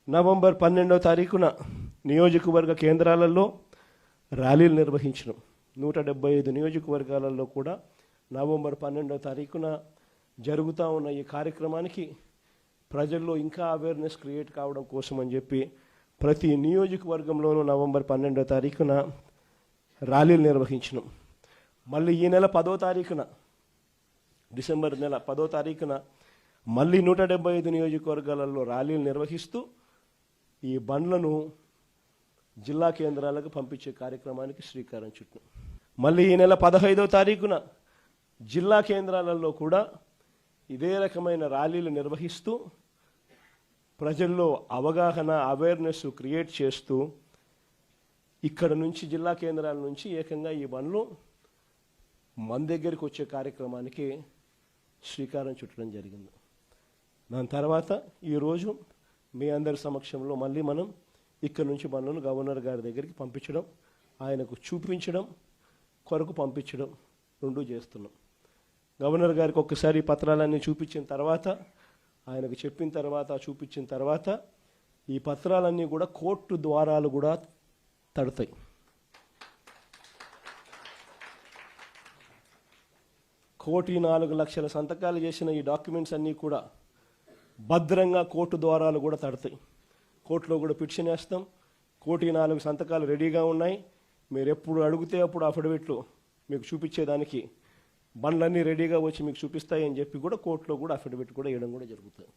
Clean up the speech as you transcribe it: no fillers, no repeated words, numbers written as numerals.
November 12వ తారీఖున నియోజకవర్గ కేంద్రాలలో ర్యాలీలు నిర్వహించడం. 175 నియోజకవర్గాలలో కూడా నవంబర్ 12వ తారీఖున జరుగుతూ ఉన్న ఈ కార్యక్రమానికి ప్రజల్లో ఇంకా అవేర్నెస్ క్రియేట్ కావడం కోసం అని చెప్పి ప్రతి నియోజకవర్గంలోనూ నవంబర్ 12వ తారీఖున ర్యాలీలు నిర్వహించడం. మళ్ళీ ఈ నెల 10వ తారీఖున, డిసెంబర్ నెల 10వ తారీఖున మళ్ళీ 175 నియోజకవర్గాలలో ర్యాలీలు నిర్వహిస్తూ ఈ బండ్లను జిల్లా కేంద్రాలకు పంపించే కార్యక్రమానికి శ్రీకారం చుట్టాం. మళ్ళీ ఈ నెల 15వ తారీఖున జిల్లా కేంద్రాలలో కూడా ఇదే రకమైన ర్యాలీలు నిర్వహిస్తూ ప్రజల్లో అవగాహన, అవేర్నెస్ క్రియేట్ చేస్తూ ఇక్కడ నుంచి జిల్లా కేంద్రాల నుంచి ఏకంగా ఈ బండ్లు మన దగ్గరికి వచ్చే కార్యక్రమానికి శ్రీకారం చుట్టడం జరిగింది. దాని తర్వాత ఈరోజు మీ అందరి సమక్షంలో మళ్ళీ మనం ఇక్కడ నుంచి బండ్లను గవర్నర్ గారి దగ్గరికి పంపించడం, ఆయనకు చూపించడం కొరకు పంపించడం రెండూ చేస్తున్నాం. గవర్నర్ గారికి ఒక్కసారి పత్రాలన్నీ చూపించిన తర్వాత, ఆయనకు చెప్పిన తర్వాత, చూపించిన తర్వాత ఈ పత్రాలన్నీ కూడా కోర్టు ద్వారాలు కూడా తడతాయి. కోటి 4 లక్షల సంతకాలు చేసిన ఈ డాక్యుమెంట్స్ అన్నీ కూడా భద్రంగా కోర్టు ద్వారాలు కూడా తడతాయి. కోర్టులో కూడా పిటిషన్ వేస్తాం. 1,04,00,000 సంతకాలు రెడీగా ఉన్నాయి. మీరు ఎప్పుడు అడిగితే అప్పుడు అఫిడవిట్లు మీకు చూపించేదానికి బండ్లన్నీ రెడీగా వచ్చి మీకు చూపిస్తాయి అని చెప్పి కూడా కోర్టులో కూడా అఫిడవిట్ కూడా వేయడం కూడా జరుగుతుంది.